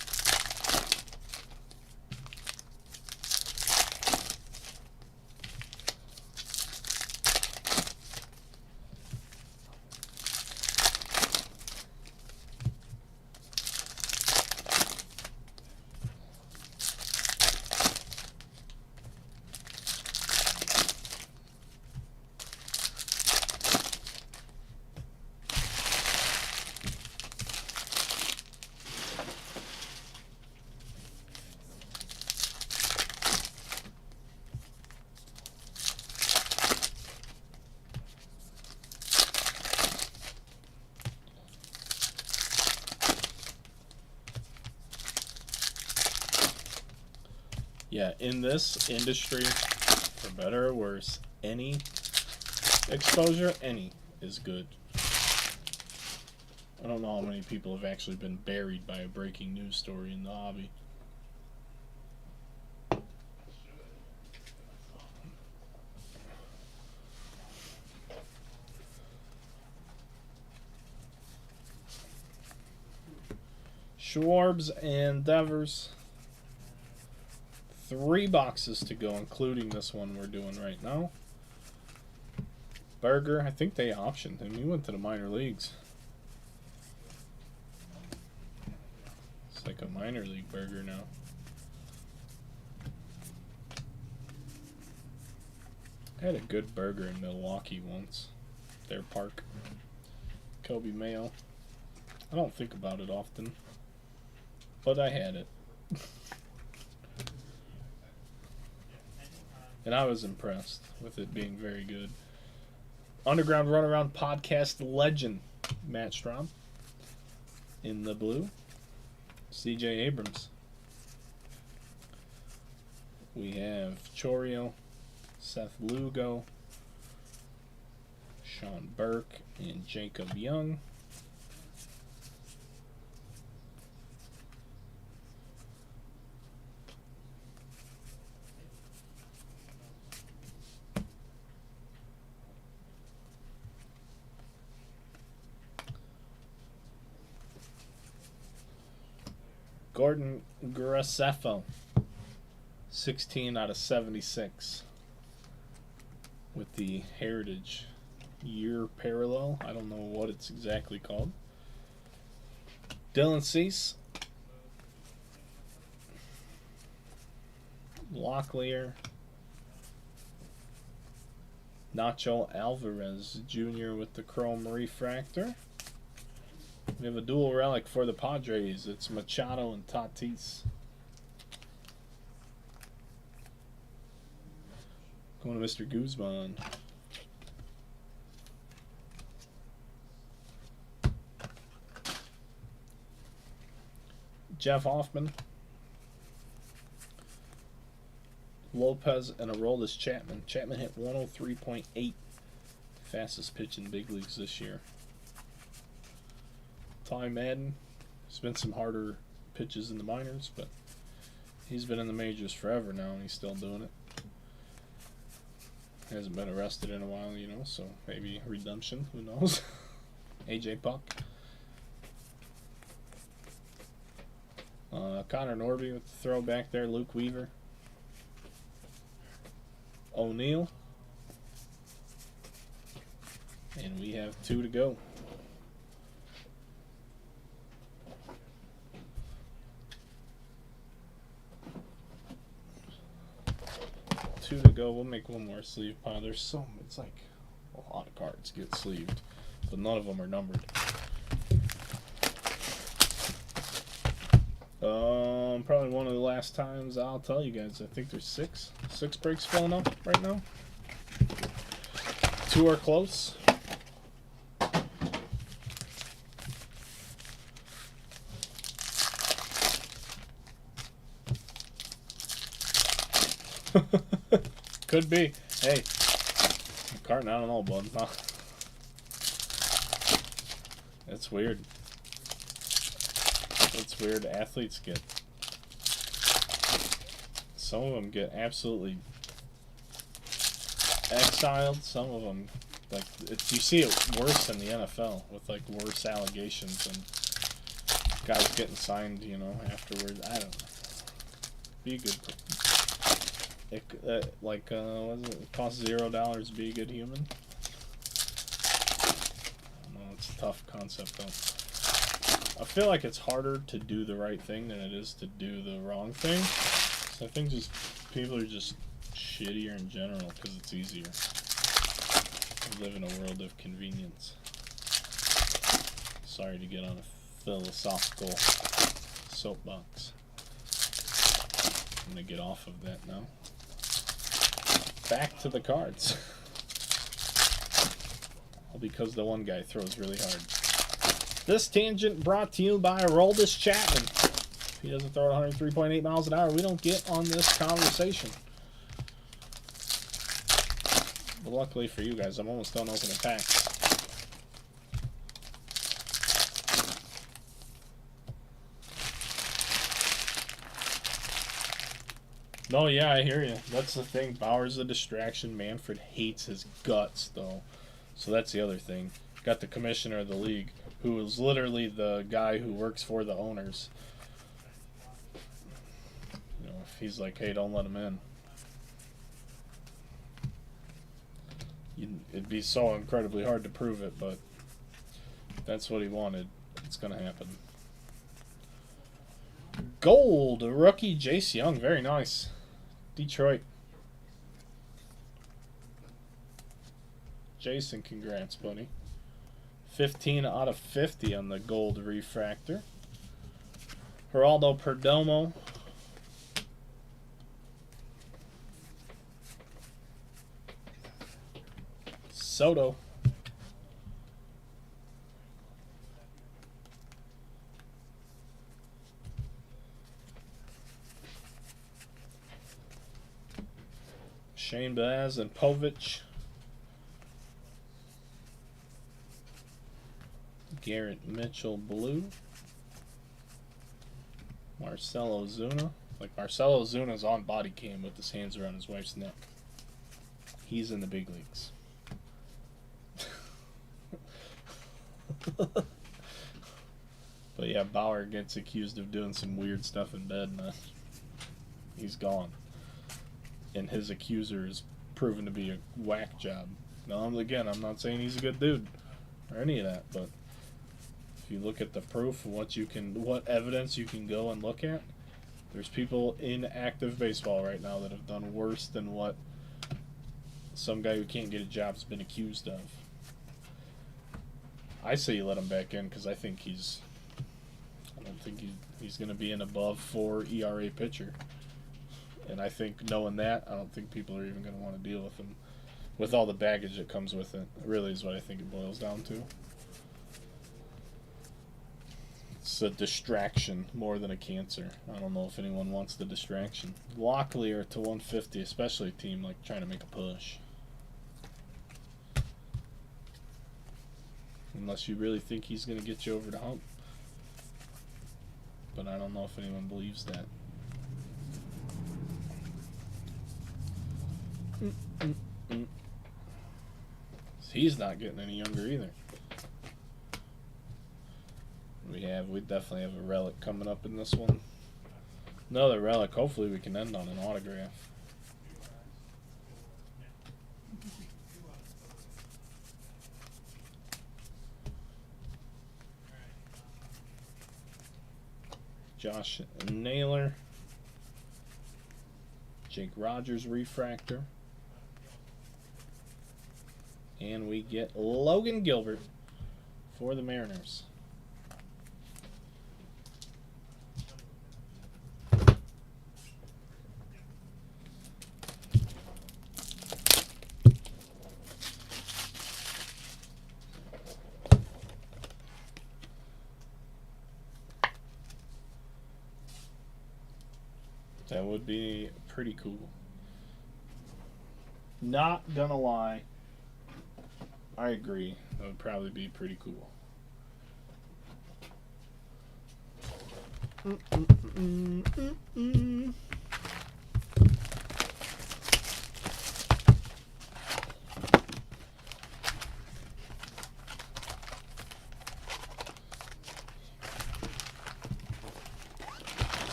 Yeah, in this industry, for better or worse, any exposure, is good. I don't know how many people have actually been buried by a breaking news story in the hobby. Schwarbs and Devers. 3 boxes to go, including this one we're doing right now. Berger, I think they optioned him. He went to the minor leagues. It's like a minor league Berger now. I had a good burger in Milwaukee once. Their park. Kobe Mayo. I don't think about it often, but I had it. And I was impressed with it being very good. Underground Runaround Podcast legend, Matt Strom. In the blue, CJ Abrams. We have Chorio, Seth Lugo, Sean Burke, and Jacob Young. Gordon Graceffo, 16 out of 76 with the Heritage Year Parallel. I don't know what it's exactly called. Dylan Cease, Locklear, Nacho Alvarez Jr. with the Chrome Refractor. We have a dual relic for the Padres. It's Machado and Tatis. Going to Mr. Guzman. Jeff Hoffman. Lopez and Aroldis Chapman. Chapman hit 103.8. Fastest pitch in big leagues this year. Ty Madden. There's been some harder pitches in the minors, but he's been in the majors forever now, and he's still doing it. Hasn't been arrested in a while, you know, so maybe redemption, who knows. AJ Puck. Connor Norby with the throwback there. Luke Weaver. O'Neill. And we have 2 to go. 2 to go. We'll make one more sleeve pile. There's so it's like a lot of cards get sleeved, but none of them are numbered. Probably one of the last times I'll tell you guys. I think there's six breaks filling up right now. 2 are close. Could be. Hey, Carton, I don't know, bud. That's weird. That's weird. Athletes get. Some of them get absolutely exiled. Some of them, like, you see it worse in the NFL with like worse allegations and guys getting signed, you know, afterwards. I don't know. Be a good. What is it? It costs $0 to be a good human. I don't know, it's a tough concept though. I feel like it's harder to do the right thing than it is to do the wrong thing. So I think just people are just shittier in general because it's easier. We live in a world of convenience. Sorry to get on a philosophical soapbox. I'm gonna get off of that now. Back to the cards. All because the one guy throws really hard. This tangent brought to you by Aroldis Chapman. If he doesn't throw at 103.8 miles an hour, we don't get on this conversation. But luckily for you guys, I'm almost done opening packs. No, yeah, I hear you. That's the thing. Bauer's a distraction. Manfred hates his guts, though. So that's the other thing. Got the commissioner of the league, who is literally the guy who works for the owners. You know, if he's like, hey, don't let him in. It'd be so incredibly hard to prove it, but that's what he wanted. It's going to happen. Gold, rookie, Jace Young. Very nice. Detroit. Jason, congrats, buddy. 15 out of 50 on the gold refractor. Geraldo Perdomo. Soto. Shane Baz and Povich. Garrett Mitchell blue. Marcelo Zuna. Like Marcelo Zuna's on body cam with his hands around his wife's neck. He's in the big leagues. But yeah, Bauer gets accused of doing some weird stuff in bed and he's gone. And his accuser is proven to be a whack job. Now, again, I'm not saying he's a good dude or any of that, but if you look at the proof of what evidence you can go and look at, there's people in active baseball right now that have done worse than what some guy who can't get a job has been accused of. I say you let him back in because I don't think he's going to be an above 4 ERA pitcher. And I think knowing that, I don't think people are even going to want to deal with him with all the baggage that comes with it. Really is what I think it boils down to. It's a distraction more than a cancer. I don't know if anyone wants the distraction. Locklear to 150, especially a team like trying to make a push. Unless you really think he's going to get you over the hump. But I don't know if anyone believes that. He's not getting any younger either. We definitely have a relic coming up in this one. Another relic. Hopefully we can end on an autograph. Josh Naylor. Jake Rogers refractor. And we get Logan Gilbert for the Mariners. That would be pretty cool. Not gonna lie, I agree. That would probably be pretty cool.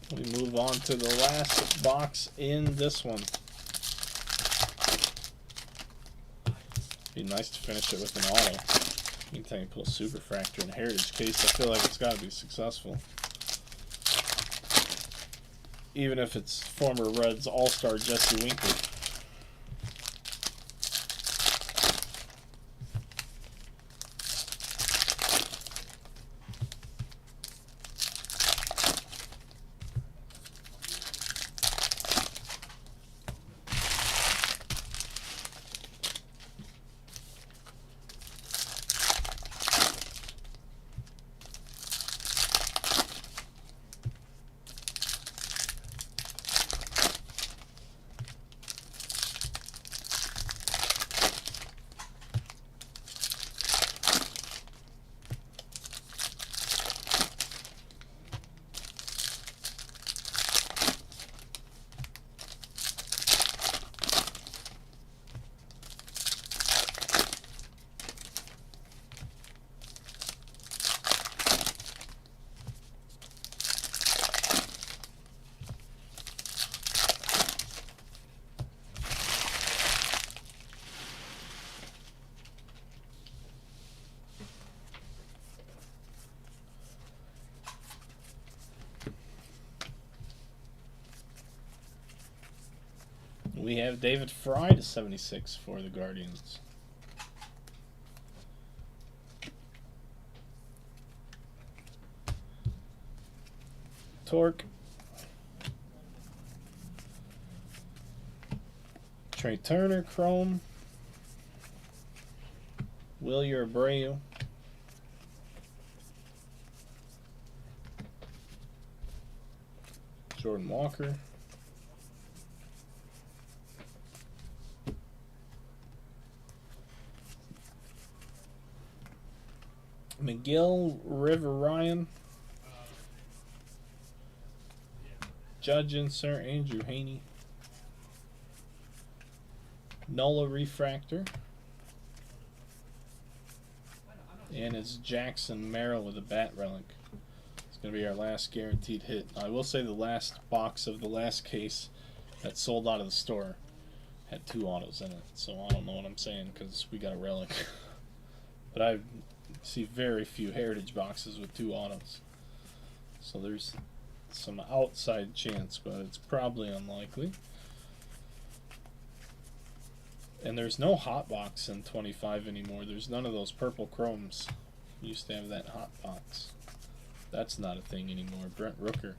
We move on to the last box in this one. Be nice to finish it with an auto. Anytime you pull a Superfractor in a Heritage case, I feel like it's got to be successful. Even if it's former Reds All-Star Jesse Winker. We have David Fry to 76 for the Guardians. Torque. Trey Turner, Chrome. Wilyer Abreu. Jordan Walker. McGill, River Ryan. Judge insert, Andrew Haney. Nola Refractor. And it's Jackson Merrill with a bat relic. It's going to be our last guaranteed hit. I will say the last box of the last case that sold out of the store had 2 autos in it. So I don't know what I'm saying because we got a relic. But I see very few Heritage boxes with 2 autos. So there's some outside chance, but it's probably unlikely. And there's no hot box in 25 anymore. There's none of those purple chromes. We used to have that hot box. That's not a thing anymore. Brent Rooker.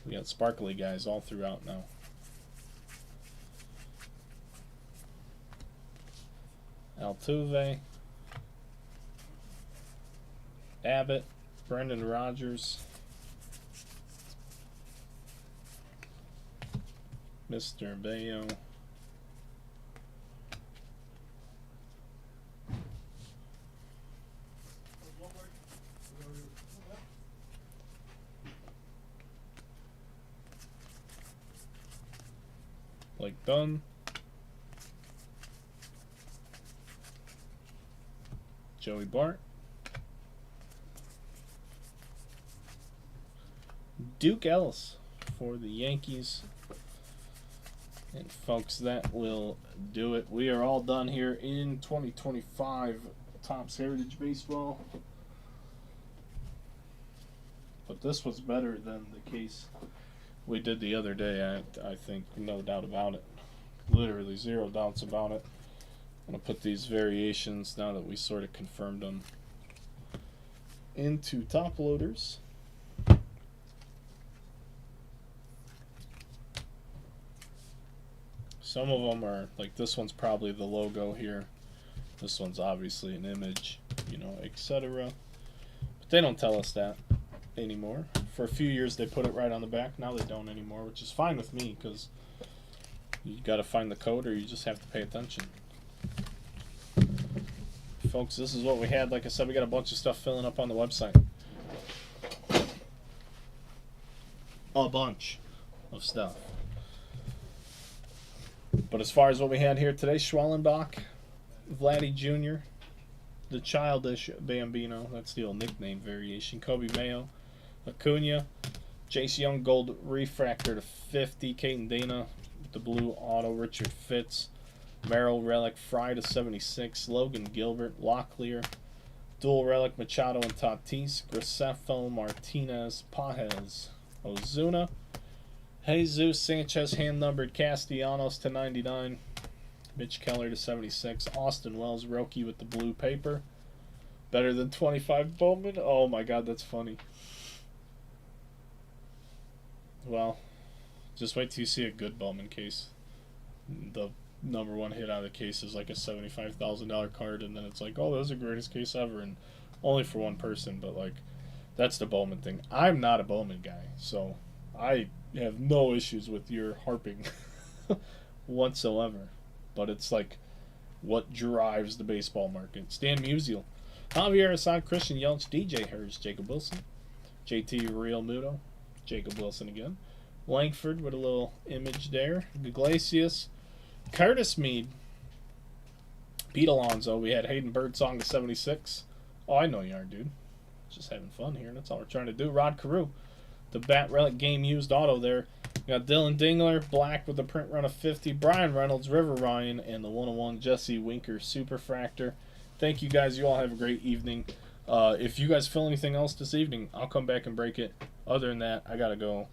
We got sparkly guys all throughout now. Altuve. Abbott. Brendan Rodgers. Mr. Bayo. Blake Dunn. Joey Bart. Duke Ellis for the Yankees. And folks, that will do it. We are all done here in 2025 Topps Heritage Baseball. But this was better than the case we did the other day, I think, no doubt about it. Literally zero doubts about it. I'm going to put these variations, now that we sort of confirmed them, into top loaders. Some of them are, like this one's probably the logo here. This one's obviously an image, you know, etc. But they don't tell us that anymore. For a few years they put it right on the back. Now they don't anymore, which is fine with me because you got to find the code or you just have to pay attention. Folks, this is what we had. Like I said, we got a bunch of stuff filling up on the website. A bunch of stuff. But as far as what we had here today, Schwellenbach, Vladdy Jr., the childish Bambino, that's the old nickname variation, Kobe Mayo, Acuna, Jace Young Gold Refractor to 50, Caden Dana, the blue auto, Richard Fitz, Merrill Relic Fry to 76, Logan Gilbert, Locklear, dual relic Machado and Tatis, Graceffo, Martinez, Pajes, Ozuna, Jesus Sanchez hand-numbered Castellanos to 99. Mitch Keller to 76. Austin Wells rookie with the blue paper. Better than 25 Bowman? Oh my god, that's funny. Well, just wait till you see a good Bowman case. The number one hit out of the case is like a $75,000 card, and then it's like, oh, that was the greatest case ever, and only for one person, but like, that's the Bowman thing. I'm not a Bowman guy, so I have no issues with your harping whatsoever. But it's like what drives the baseball market. Stan Musial, Javier Assad, Christian Yelich, DJ Hurst, Jacob Wilson, JT Real Muto, Jacob Wilson again, Langford with a little image there, Iglesias, Curtis Mead, Pete Alonso. We had Hayden Birdsong to 76. Oh, I know you are, dude. Just having fun here. That's all we're trying to do. Rod Carew, the Bat Relic game used auto there. We got Dylan Dingler, black with the print run of 50. Brian Reynolds, River Ryan, and the 101 Jesse Winker Superfractor. Thank you guys. You all have a great evening. If you guys fill anything else this evening, I'll come back and break it. Other than that, I got to go.